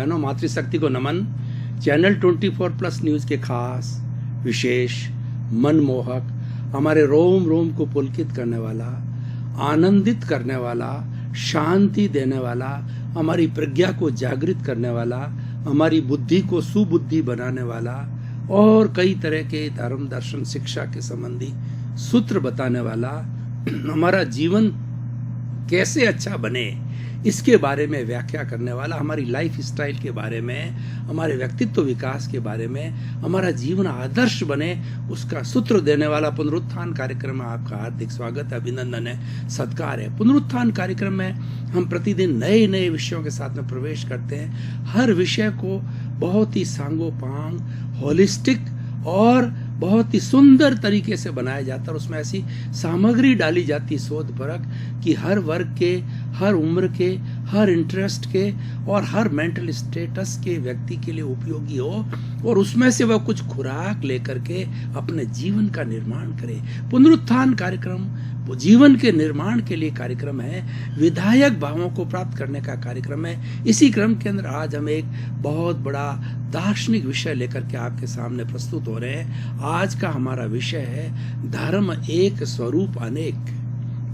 बहनों, मातृशक्ति को नमन। चैनल 24+ न्यूज़ के खास, विशेष, मनमोहक, हमारे रोम रोम को पुलकित करने वाला, आनंदित करने वाला, शांति देने वाला, हमारी प्रज्ञा को जागृत करने वाला, हमारी बुद्धि को सुबुद्धि बनाने वाला और कई तरह के धर्म दर्शन शिक्षा के संबंधी सूत्र बताने वाला, हमारा जीवन कैसे अच्छा बने इसके बारे में व्याख्या करने वाला, हमारी लाइफ स्टाइल के बारे में, हमारे व्यक्तित्व विकास के बारे में, हमारा जीवन आदर्श बने उसका सूत्र देने वाला पुनरुत्थान कार्यक्रम में आपका हार्दिक स्वागत, अभिनंदन है, सत्कार है। पुनरुत्थान कार्यक्रम में हम प्रतिदिन नए नए विषयों के साथ में प्रवेश करते हैं। हर विषय को बहुत ही सांगोपांग, होलिस्टिक और बहुत ही सुंदर तरीके से बनाया जाता है और उसमें ऐसी सामग्री डाली जाती शोध परक कि हर वर्ग के, हर उम्र के, हर इंटरेस्ट के और हर मेंटल स्टेटस के व्यक्ति के लिए उपयोगी हो और उसमें से वह कुछ खुराक लेकर के अपने जीवन का निर्माण करे। पुनरुत्थान कार्यक्रम जीवन के निर्माण के लिए कार्यक्रम है, विधायक भावों को प्राप्त करने का कार्यक्रम है। इसी क्रम के अंदर आज हम एक बहुत बड़ा दार्शनिक विषय लेकर के आपके सामने प्रस्तुत हो रहे हैं। आज का हमारा विषय है धर्म एक स्वरूप अनेक।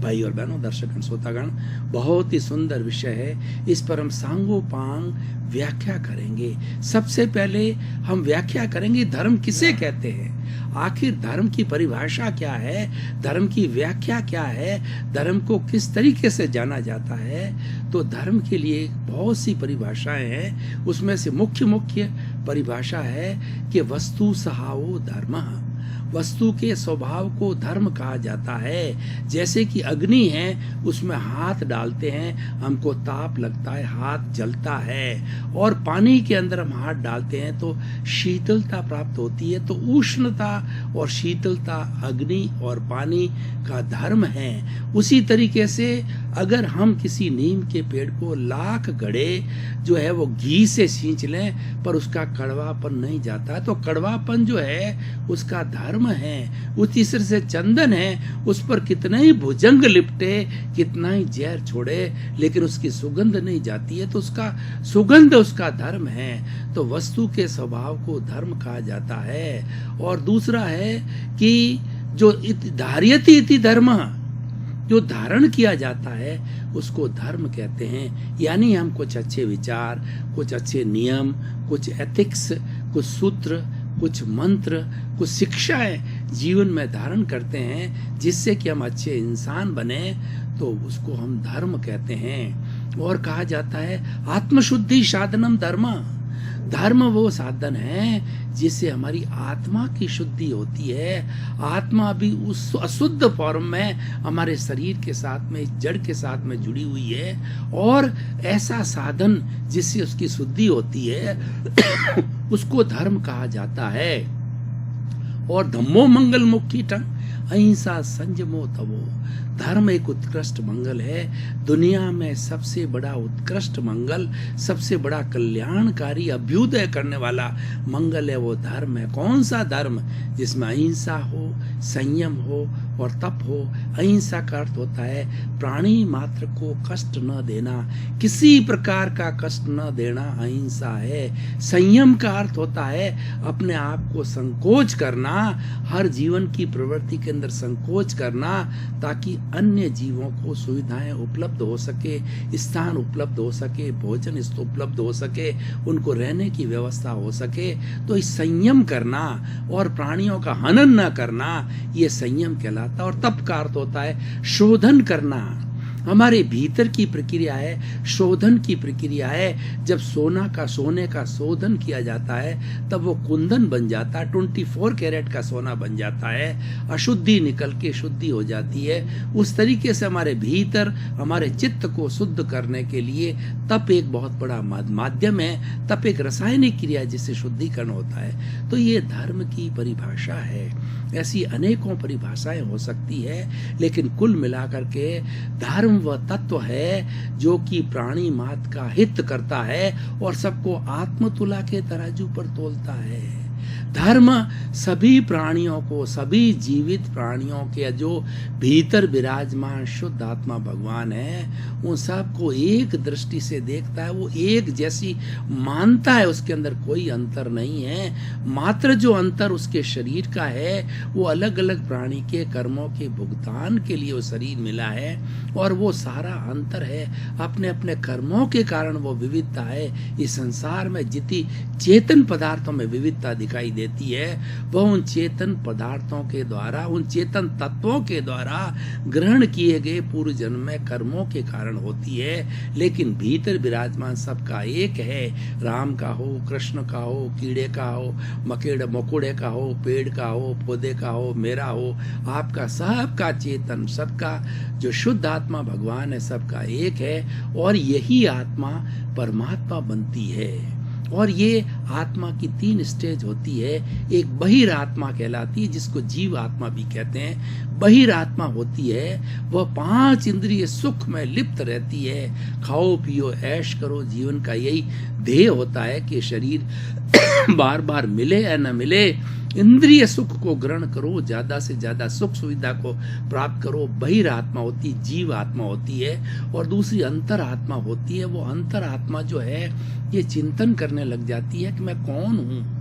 भाई और बहनों, दर्शक श्रोतागण, बहुत ही सुंदर विषय है। इस पर हम सांगोपांग व्याख्या करेंगे। सबसे पहले हम व्याख्या करेंगे धर्म किसे कहते हैं, आखिर धर्म की परिभाषा क्या है, धर्म की व्याख्या क्या है, धर्म को किस तरीके से जाना जाता है। तो धर्म के लिए बहुत सी परिभाषाएं हैं, उसमें से मुख्य परिभाषा है कि वस्तु सहावो धर्मः, वस्तु के स्वभाव को धर्म कहा जाता है। जैसे कि अग्नि है, उसमें हाथ डालते हैं, हमको ताप लगता है, हाथ जलता है, और पानी के अंदर हम हाथ डालते हैं तो शीतलता प्राप्त होती है। तो उष्णता और शीतलता अग्नि और पानी का धर्म है। उसी तरीके से अगर हम किसी नीम के पेड़ को लाख घड़े जो है वो घी से सींच लें पर उसका कड़वापन नहीं जाता, तो कड़वापन जो है उसका धर्म है। उसी तरह से चंदन है, उस पर कितना ही भुजंग लिपटे, कितना ही जहर छोड़े, लेकिन उसकी सुगंध नहीं जाती है, तो उसका सुगंध उसका धर्म है। तो वस्तु के स्वभाव को धर्म कहा जाता है। और दूसरा है कि जो धार्यति इति धर्म, जो धारण किया जाता है उसको धर्म कहते हैं। यानी हम कुछ अच्छे विचार, कुछ अच्छे नियम, कुछ एथिक्स, कुछ सूत्र, कुछ मंत्र, कुछ शिक्षाएं जीवन में धारण करते हैं जिससे कि हम अच्छे इंसान बने, तो उसको हम धर्म कहते हैं। और कहा जाता है आत्मशुद्धि साधनम धर्म, धर्म वो साधन है जिससे हमारी आत्मा की शुद्धि होती है। आत्मा भी उस अशुद्ध फॉर्म में हमारे शरीर के साथ में, जड़ के साथ में जुड़ी हुई है, और ऐसा साधन जिससे उसकी शुद्धि होती है उसको धर्म कहा जाता है। और धम्मो मंगल मुक्ति टंग अहिंसा संयमो तवो, धर्म एक उत्कृष्ट मंगल है। दुनिया में सबसे बड़ा उत्कृष्ट मंगल, सबसे बड़ा कल्याणकारी अभ्युदय करने वाला मंगल है, वो धर्म है। कौन सा धर्म? जिसमें अहिंसा हो, संयम हो और तप हो। अहिंसा का अर्थ होता है प्राणी मात्र को कष्ट न देना, किसी प्रकार का कष्ट न देना अहिंसा है। संयम का अर्थ होता है अपने आप को संकोच करना, हर जीवन की प्रवृत्ति के अंदर संकोच करना, ताकि अन्य जीवों को सुविधाएं उपलब्ध हो सके, स्थान उपलब्ध हो सके, भोजन उपलब्ध हो सके, उनको रहने की व्यवस्था हो सके। तो इस संयम करना और प्राणियों का हनन न करना, ये संयम कहलाता है। और तप का अर्थ होता है शोधन करना, हमारे भीतर की प्रक्रिया है, शोधन की प्रक्रिया है। जब सोने का शोधन किया जाता है तब वो कुंदन बन जाता है, 24 कैरेट का सोना बन जाता है, अशुद्धि निकल के शुद्धि हो जाती है। उस तरीके से हमारे भीतर, हमारे चित्त को शुद्ध करने के लिए तप एक बहुत बड़ा माध्यम है। तप एक रासायनिक क्रिया जिससे शुद्धिकरण होता है। तो ये धर्म की परिभाषा है। ऐसी अनेकों परिभाषाएं हो सकती है, लेकिन कुल मिलाकर के धर्म वह तत्व है जो कि प्राणी मात्र का हित करता है और सबको आत्मतुला के तराजू पर तोलता है। धर्म सभी प्राणियों को, सभी जीवित प्राणियों के जो भीतर विराजमान शुद्ध आत्मा भगवान है, उन सबको एक दृष्टि से देखता है, वो एक जैसी मानता है, उसके अंदर कोई अंतर नहीं है। मात्र जो अंतर उसके शरीर का है वो अलग अलग प्राणी के कर्मों के भुगतान के लिए वो शरीर मिला है, और वो सारा अंतर है अपने अपने कर्मों के कारण वो विविधता है। इस संसार में जितनी चेतन पदार्थों में विविधता दिखाई देती है वह उन चेतन पदार्थों के द्वारा, उन चेतन तत्वों के द्वारा ग्रहण किए गए पूर्व जन्म में कर्मों के कारण होती है। लेकिन भीतर विराजमान सबका एक है, राम का हो, कृष्ण का हो, कीड़े का हो, मकोड़े का हो, पेड़ का हो, पौधे का हो, मेरा हो, आपका, सबका चेतन, सबका जो शुद्ध आत्मा भगवान है, सबका एक है। और यही आत्मा परमात्मा बनती है। और ये आत्मा की 3 स्टेज होती है। एक बहिर आत्मा कहलाती है, जिसको जीव आत्मा भी कहते हैं। बहिर आत्मा होती है वह 5 इंद्रिय सुख में लिप्त रहती है। खाओ पियो ऐश करो, जीवन का यही ध्येय होता है कि शरीर बार बार मिले या न मिले, इंद्रिय सुख को ग्रहण करो, ज्यादा से ज्यादा सुख सुविधा को प्राप्त करो। बहिर आत्मा होती, जीव आत्मा होती है। और दूसरी अंतर आत्मा होती है। वो अंतर आत्मा जो है ये चिंतन करने लग जाती है कि मैं कौन हूँ,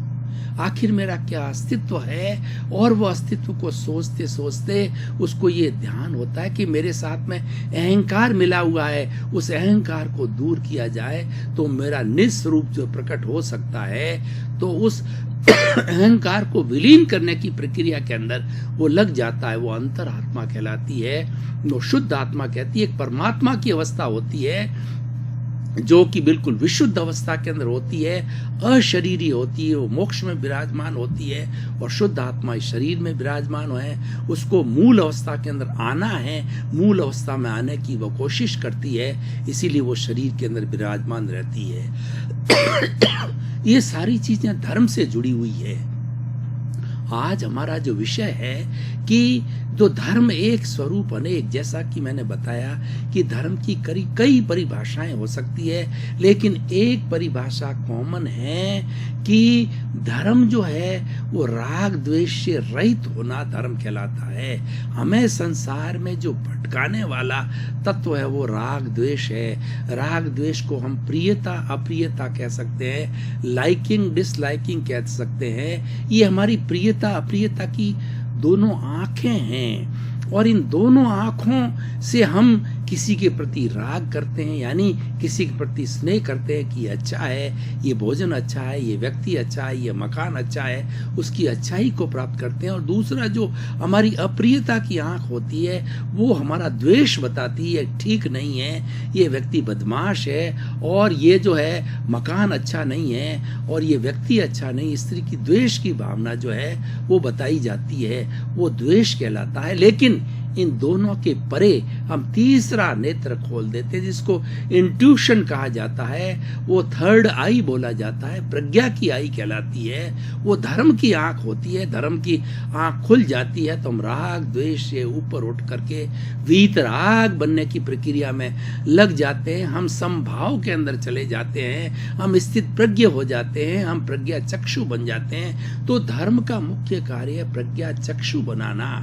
आखिर मेरा क्या अस्तित्व है। और वो अस्तित्व को सोचते सोचते उसको ये ध्यान होता है कि मेरे साथ में अहंकार मिला हुआ है, उस अहंकार को दूर किया जाए तो मेरा निस्वरूप जो प्रकट हो सकता है। तो उस अहंकार को विलीन करने की प्रक्रिया के अंदर वो लग जाता है। वो अंतर आत्मा कहलाती है। वो शुद्ध आत्मा कहती है, एक परमात्मा की अवस्था होती है जो कि बिल्कुल विशुद्ध अवस्था के अंदर होती है, अशरीरी होती है, वो मोक्ष में विराजमान होती है। और शुद्ध आत्मा इस शरीर में विराजमान है, उसको मूल अवस्था के अंदर आना है, मूल अवस्था में आने की वो कोशिश करती है, इसीलिए वो शरीर के अंदर विराजमान रहती है। ये सारी चीजें धर्म से जुड़ी हुई है। आज हमारा जो विषय है कि जो धर्म एक स्वरूप अनेक, जैसा कि मैंने बताया कि धर्म की कई परिभाषाएं हो सकती है, लेकिन एक परिभाषा कॉमन है कि धर्म जो है वो राग द्वेष से रहित होना धर्म कहलाता है। हमें संसार में जो भटकाने वाला तत्व है वो राग द्वेष है। राग द्वेष को हम प्रियता अप्रियता कह सकते हैं, लाइकिंग डिसलाइकिंग कह सकते हैं। ये हमारी प्रियता अप्रियता की दोनों आंखें हैं, और इन दोनों आंखों से हम किसी के प्रति राग करते हैं, यानी किसी के प्रति स्नेह करते हैं कि ये अच्छा है, ये भोजन अच्छा है, ये व्यक्ति अच्छा है, ये मकान अच्छा है, उसकी अच्छाई को प्राप्त करते हैं। और दूसरा जो हमारी अप्रियता की आंख होती है वो हमारा द्वेष बताती है, ठीक नहीं है, ये व्यक्ति बदमाश है, और ये जो है मकान अच्छा नहीं है, और ये व्यक्ति अच्छा नहीं। इस तरह की द्वेष की भावना जो है वो बताई जाती है, वो द्वेष कहलाता है। लेकिन इन दोनों के परे हम तीसरा नेत्र खोल देते हैं, जिसको इंट्यूशन कहा जाता है, वो थर्ड आई बोला जाता है, प्रज्ञा की आई कहलाती है। वो धर्म की आंख होती है। धर्म की आंख खुल जाती है तो हम राग द्वेष से ऊपर उठ करके वीतराग बनने की प्रक्रिया में लग जाते हैं। हम समभाव के अंदर चले जाते हैं, हम स्थित प्रज्ञ हो जाते हैं, हम प्रज्ञा चक्षु बन जाते हैं। तो धर्म का मुख्य कार्य है प्रज्ञा चक्षु बनाना।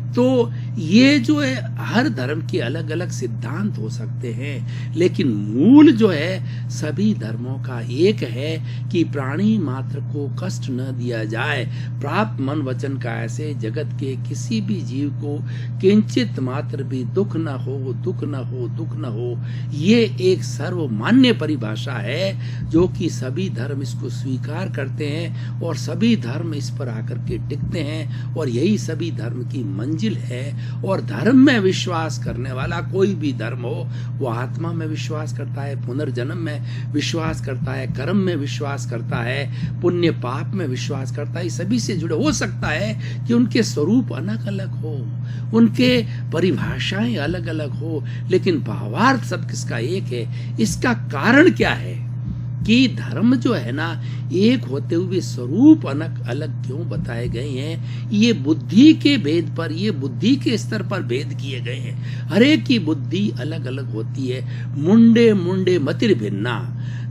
तो ये जो है हर धर्म के अलग अलग सिद्धांत हो सकते हैं, लेकिन मूल जो है सभी धर्मों का एक है कि प्राणी मात्र को कष्ट न दिया जाए। प्राप्त मन वचन का ऐसे जगत के किसी भी जीव को किंचित मात्र भी दुख न हो, दुख न हो, दुख न हो। ये एक सर्वमान्य परिभाषा है जो कि सभी धर्म इसको स्वीकार करते हैं और सभी धर्म इस पर आकर के टिकते हैं, और यही सभी धर्म की मंजिल है। और धर्म में विश्वास करने वाला कोई भी धर्म हो, वो आत्मा में विश्वास करता है, पुनर्जन्म में विश्वास करता है, कर्म में विश्वास करता है, पुण्य पाप में विश्वास करता है। सभी से जुड़े हो सकता है कि उनके स्वरूप अलग अलग हो, उनके परिभाषाएं अलग अलग हो, लेकिन भावार्थ सब किसका एक है। इसका कारण क्या है कि धर्म जो है ना एक होते हुए स्वरूप अलग अलग क्यों बताए गए हैं। ये बुद्धि के भेद पर, ये बुद्धि के स्तर पर भेद किए गए हैं। हर एक की बुद्धि अलग अलग होती है। मुंडे मुंडे मतिर भिन्ना,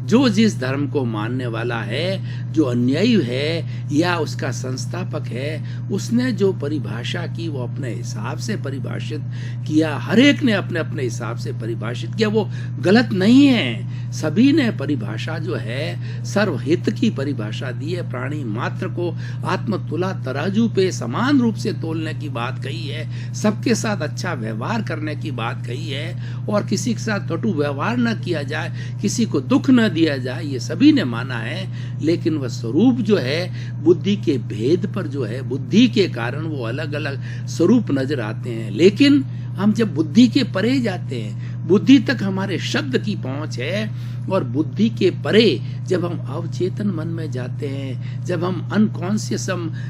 जो जिस धर्म को मानने वाला है, जो अन्यायी है या उसका संस्थापक है, उसने जो परिभाषा की वो अपने हिसाब से परिभाषित किया। हर एक ने अपने अपने हिसाब से परिभाषित किया, वो गलत नहीं है। सभी ने परिभाषा जो है सर्वहित की परिभाषा दी है। प्राणी मात्र को आत्मतुला तराजू पे समान रूप से तोलने की बात कही है, सबके साथ अच्छा व्यवहार करने की बात कही है, और किसी के साथ कटु व्यवहार न किया जाए, किसी को दुख न दिया जाए, ये सभी ने माना है। लेकिन वह स्वरूप जो है बुद्धि के भेद पर जो है, बुद्धि के कारण वो अलग अलग स्वरूप नजर आते हैं। लेकिन हम जब बुद्धि के परे जाते हैं, बुद्धि तक हमारे शब्द की पहुंच है, और बुद्धि के परे जब हम अवचेतन मन में जाते हैं, जब हम अनकॉन्शियस,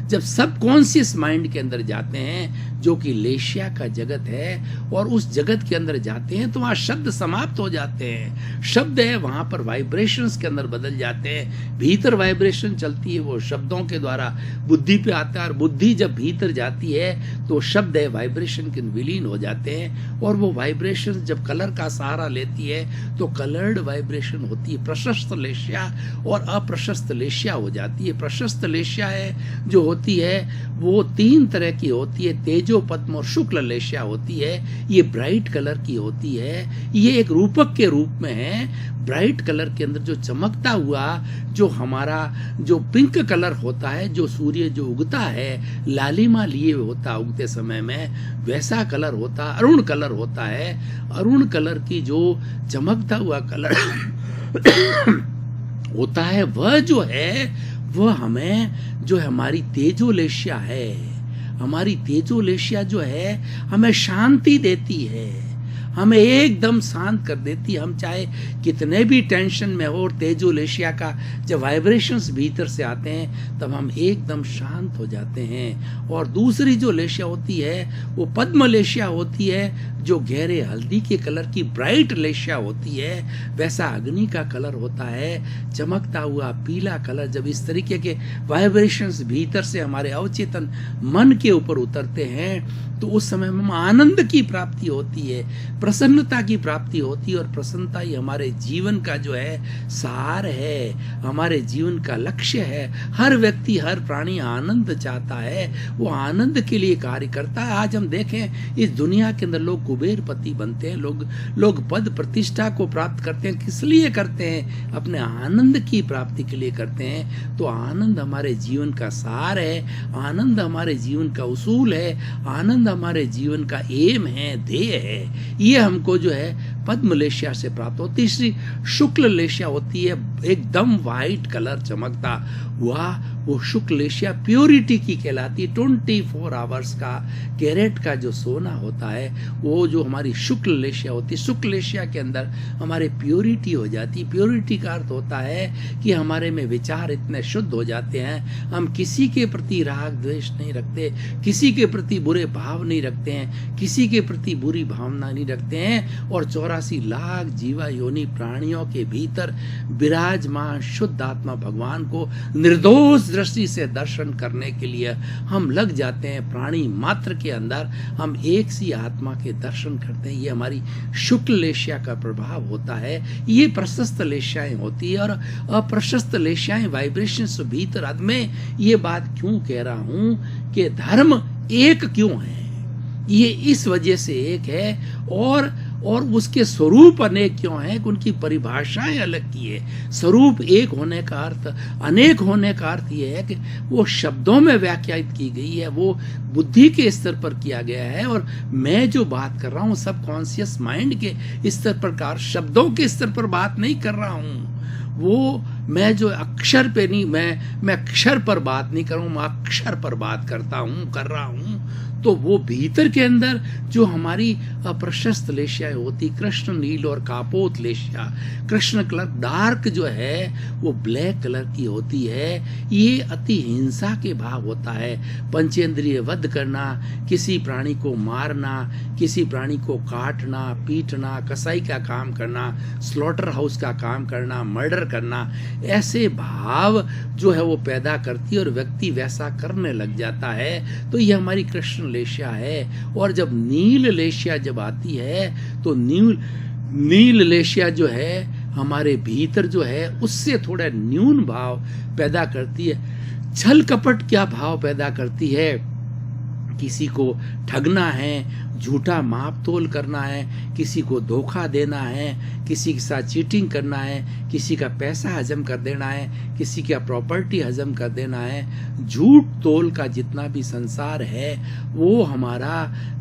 जब सबकॉन्शियस माइंड के अंदर जाते हैं, जो कि लेशिया का जगत है, और उस जगत के अंदर जाते हैं तो वहाँ शब्द समाप्त हो जाते हैं। शब्द है वहाँ पर वाइब्रेशंस के अंदर बदल जाते हैं। भीतर वाइब्रेशन चलती है, वो शब्दों के द्वारा बुद्धि पे आता है, और बुद्धि जब भीतर जाती है तो शब्द है वाइब्रेशन के विलीन हो जाते हैं, और वो वाइब्रेशन जब कलर का सहारा लेती है तो कलर्ड वाइब्रेशन होती है। प्रशस्त लेशिया और अप्रशस्त लेशिया हो जाती है। प्रशस्त लेशिया है जो होती है वो 3 तरह की होती है, तेजो पद्म और शुक्ल लेशिया होती है। ये ब्राइट कलर की होती है, ये एक रूपक के रूप में है। ब्राइट कलर के अंदर जो चमकता हुआ, जो हमारा जो पिंक कलर होता है, जो सूर्य जो उगता है लालिमा लिए होता उगते समय में, वैसा कलर होता, अरुण कलर होता है। अरुण कलर की जो चमकता हुआ कलर होता है, वह जो है वह हमें जो हमारी तेजोलेशिया है, हमारी तेजोलेशिया जो है हमें शांति देती है, हमें एकदम शांत कर देती है। हम चाहे कितने भी टेंशन में हो, और तेजोलेशिया का जब वाइब्रेशंस भीतर से आते हैं तब हम एकदम शांत हो जाते हैं। और दूसरी जो लेशिया होती है वो पद्म लेशिया होती है, जो गहरे हल्दी के कलर की ब्राइट लेशिया होती है। वैसा अग्नि का कलर होता है, चमकता हुआ पीला कलर। जब इस तरीके के वाइब्रेशंस भीतर से हमारे अवचेतन मन के ऊपर उतरते हैं तो उस समय में आनंद की प्राप्ति होती है, प्रसन्नता की प्राप्ति होती है। और प्रसन्नता ही हमारे जीवन का जो है सार है, हमारे जीवन का लक्ष्य है। हर व्यक्ति, हर प्राणी आनंद चाहता है, वो आनंद के लिए कार्य करता है। आज हम देखें इस दुनिया के अंदर लोग कुबेरपति बनते हैं, लोग पद प्रतिष्ठा को प्राप्त करते हैं। किस लिए करते हैं? अपने आनंद की प्राप्ति के लिए करते हैं। तो आनंद हमारे जीवन का सार है, आनंद हमारे जीवन का उसूल है, आनंद हमारे जीवन का एम है, ध्येय है। ये हमको जो है पद्म लेशिया से प्राप्त होती। तीसरी शुक्ल लेशिया होती है, एकदम वाइट कलर चमकता हुआ, वो शुक्ल लेशिया प्योरिटी की कहलाती है। 24 आवर्स का कैरेट का जो सोना होता है वो जो हमारी शुक्ल लेशिया होती है। शुक्ल लेशिया के अंदर हमारे प्योरिटी हो जाती है। प्योरिटी का अर्थ होता है कि हमारे में विचार इतने शुद्ध हो जाते हैं, हम किसी के प्रति राग द्वेष नहीं रखते, किसी के प्रति बुरे भाव नहीं रखते हैं, किसी के प्रति बुरी भावना नहीं रखते हैं। और 84 लाख जीवा योनि प्राणियों के भीतर विराजमान शुद्ध आत्मा भगवान को निर्दोष दृष्टि से दर्शन करने के लिए हम लग जाते हैं। प्राणी मात्र के अंदर हम एक सी आत्मा के दर्शन करते हैं। ये हमारी शुक्ल लेशिया का प्रभाव होता है। ये प्रशस्त लेशियाएं होती है, और अप्रशस्त लेशियाएं वाइब्रेशंस भीतर। मैं ये बात क्यों कह रहा हूं कि धर्म एक क्यों है? ये इस वजह से एक है, और उसके स्वरूप अनेक क्यों हैं कि उनकी परिभाषाएं अलग की है। स्वरूप एक होने का अर्थ, अनेक होने का अर्थ ये है कि वो शब्दों में व्याख्यायित की गई है, वो बुद्धि के स्तर पर किया गया है। और मैं जो बात कर रहा हूँ सब कॉन्शियस माइंड के स्तर पर, शब्दों के स्तर पर बात नहीं कर रहा हूँ। वो मैं जो अक्षर पे नहीं, मैं अक्षर पर बात नहीं कर रहा हूँ, मैं अक्षर पर बात कर रहा हूँ। तो वो भीतर के अंदर जो हमारी अप्रशस्त लेशिया होती, कृष्ण नील और कापोत लेशिया, कृष्ण कलर डार्क जो है वो ब्लैक कलर की होती है। ये अति हिंसा के भाव होता है, पंचेंद्रिय वध करना, किसी प्राणी को मारना, किसी प्राणी को काटना, पीटना, कसाई का काम करना, स्लॉटर हाउस का काम करना, मर्डर करना, ऐसे भाव जो है वो पैदा करती है और व्यक्ति वैसा करने लग जाता है। तो ये हमारी कृष्ण लेशिया है। और जब नील लेशिया जब आती है तो नील लेशिया जो है हमारे भीतर जो है उससे थोड़ा न्यून भाव पैदा करती है। छल कपट क्या भाव पैदा करती है? किसी को ठगना है, झूठा माप तोल करना है, किसी को धोखा देना है, किसी के साथ चीटिंग करना है, किसी का पैसा हजम कर देना है, किसी का प्रॉपर्टी हजम कर देना है। झूठ तोल का जितना भी संसार है वो हमारा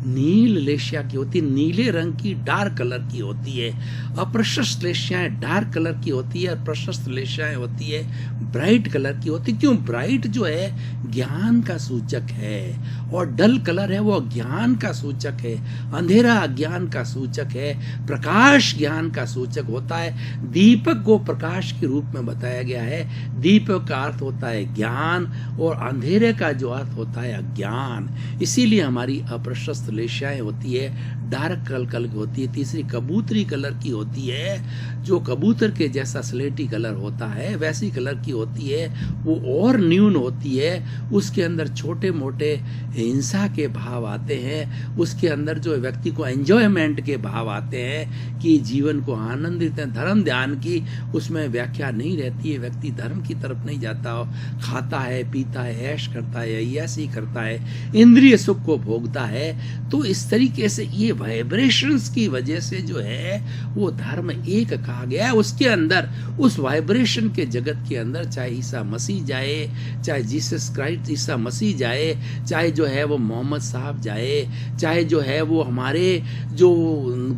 नील लेशिया की होती है, नीले रंग की डार्क कलर की होती है। अप्रशस्त लेशियाएं डार्क कलर की होती है और प्रशस्त लेशियाएं होती है ब्राइट कलर की होती है। क्यों? ब्राइट जो है ज्ञान का सूचक है और डल कलर है वो अज्ञान का सूचक है। अंधेरा अज्ञान का सूचक है, प्रकाश ज्ञान का सूचक होता है। दीपक को प्रकाश के रूप में बताया गया है। दीपक का अर्थ होता है ज्ञान और अंधेरे का जो अर्थ होता है अज्ञान। इसीलिए हमारी अप्रशस्त लेशियाएं होती है, डार्क कलर की होती है। तीसरी कबूतरी कलर की होती है, जो कबूतर के जैसा स्लेटी कलर होता है वैसी कलर की होती है। वो और न्यून होती है, उसके अंदर छोटे मोटे हिंसा के भाव आते हैं, उसके अंदर जो व्यक्ति को एंजॉयमेंट के भाव आते हैं कि जीवन को आनंदित है। धर्म ध्यान की उसमें व्याख्या नहीं रहती है। व्यक्ति धर्म की तरफ नहीं जाता हो, खाता है, पीता है, ऐश करता है, ऐसी करता है, इंद्रिय सुख को भोगता है। तो इस तरीके से ये वाइब्रेशंस की वजह से जो है वो धर्म एक कहा गया है। उसके अंदर उस वाइब्रेशन के जगत के अंदर चाहे ईसा मसीह जाए, चाहे जीसस क्राइस्ट ईसा मसीह जाए, चाहे जो है वो मोहम्मद साहब जाए, चाहे जो है वो हमारे जो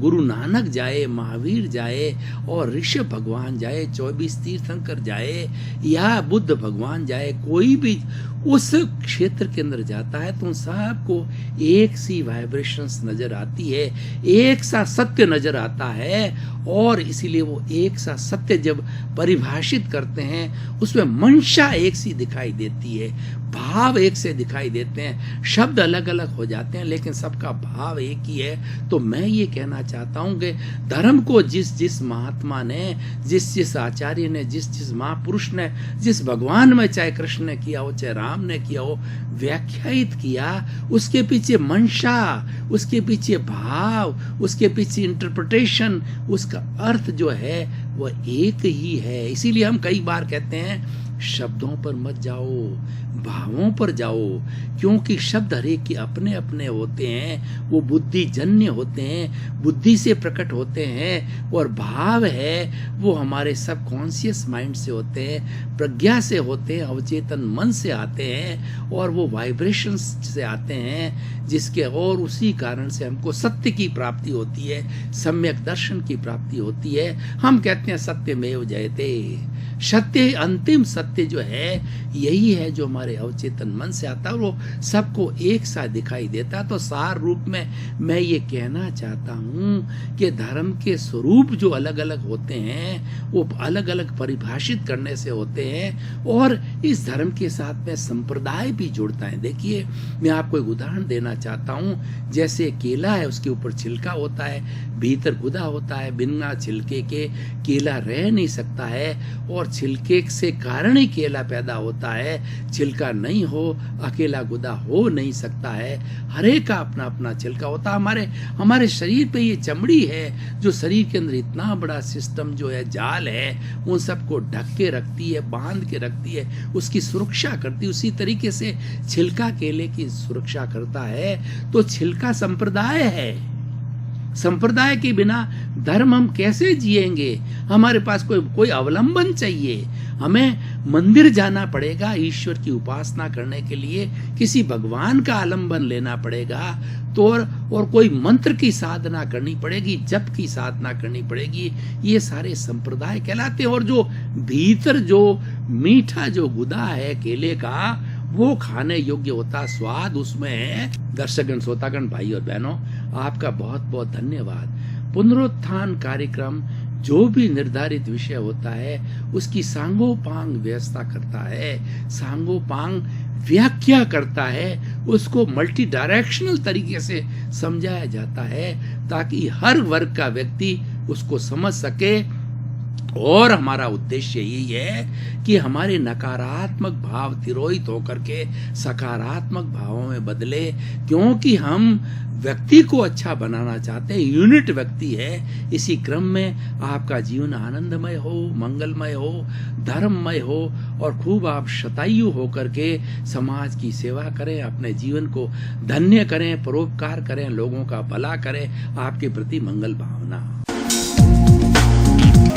गुरु नानक जाए, महावीर जाए और ऋषभ भगवान जाए, 24 तीर्थंकर जाए या बुद्ध भगवान जाए, कोई भी उस क्षेत्र के अंदर जाता है तो सबको एक सी वाइब्रेशंस नजर आती है, एक सा सत्य नजर आता है। और इसीलिए वो एक सा सत्य जब परिभाषित करते हैं उसमें मंशा एक सी दिखाई देती है, भाव एक से दिखाई देते हैं। शब्द अलग अलग हो जाते हैं लेकिन सबका भाव एक ही है। तो मैं ये कहना चाहता हूँ कि धर्म को जिस जिस महात्मा ने, जिस जिस आचार्य ने, जिस जिस महापुरुष ने, जिस भगवान में चाहे कृष्ण ने किया हो चाहे राम ने किया हो व्याख्यायित किया, उसके पीछे मंशा, उसके पीछे भाव, उसके पीछे इंटरप्रिटेशन, उसका अर्थ जो है वह एक ही है। इसीलिए हम कई बार कहते हैं शब्दों पर मत जाओ, भावों पर जाओ, क्योंकि शब्द हरेक के अपने अपने होते हैं, वो बुद्धि जन्य होते हैं, बुद्धि से प्रकट होते हैं। और भाव है वो हमारे सबकॉन्शियस माइंड से होते हैं, प्रज्ञा से होते हैं, अवचेतन मन से आते हैं और वो वाइब्रेशंस से आते हैं, जिसके और उसी कारण से हमको सत्य की प्राप्ति होती है, सम्यक दर्शन की प्राप्ति होती है। हम कहते हैं सत्यमेव जयते, सत्य अंतिम सत्य जो है यही है जो हमारे अवचेतन मन से आता है और वो सबको एक साथ दिखाई देता। तो सार रूप में मैं ये कहना चाहता हूँ कि धर्म के स्वरूप जो अलग अलग होते हैं वो अलग अलग परिभाषित करने से होते हैं और इस धर्म के साथ में संप्रदाय भी जुड़ता है। देखिए मैं आपको एक उदाहरण देना चाहता हूँ। जैसे केला है, उसके ऊपर छिलका होता है, भीतर गुदा होता है, बिना छिलके के केला रह नहीं सकता है और छिलके से कारण ही केला पैदा होता है। छिलका नहीं हो अकेला गुदा हो नहीं सकता है। हर एक का अपना अपना छिलका होता है। हमारे शरीर पे ये चमड़ी है जो शरीर के अंदर इतना बड़ा सिस्टम जो है, जाल है, उन सबको ढक के रखती है, बांध के रखती है, उसकी सुरक्षा करती है। उसी तरीके से छिलका केले की सुरक्षा करता है। तो छिलका संप्रदाय है। संप्रदाय के बिना धर्म हम कैसे जिएंगे? हमारे पास कोई अवलंबन चाहिए। हमें मंदिर जाना पड़ेगा ईश्वर की उपासना करने के लिए, किसी भगवान का आलंबन लेना पड़ेगा तो और कोई मंत्र की साधना करनी पड़ेगी, जप की साधना करनी पड़ेगी। ये सारे संप्रदाय कहलाते हैं। और जो भीतर जो मीठा जो गुदा है केले का वो खाने योग्य होता, स्वाद उसमें है। दर्शकगण, श्रोतागण, भाई और बहनों, आपका बहुत बहुत धन्यवाद। पुनरुत्थान कार्यक्रम जो भी निर्धारित विषय होता है उसकी सांगोपांग व्यवस्था करता है, सांगोपांग व्याख्या करता है, उसको मल्टी डायरेक्शनल तरीके से समझाया जाता है ताकि हर वर्ग का व्यक्ति उसको समझ सके और हमारा उद्देश्य यही है कि हमारे नकारात्मक भाव तिरोहित होकर के सकारात्मक भावों में बदले, क्योंकि हम व्यक्ति को अच्छा बनाना चाहते हैं, यूनिट व्यक्ति है। इसी क्रम में आपका जीवन आनंदमय हो, मंगलमय हो, धर्ममय हो और खूब आप शतायु होकर के समाज की सेवा करें, अपने जीवन को धन्य करें, परोपकार करें, लोगों का भला करें, आपके प्रति मंगल भावना।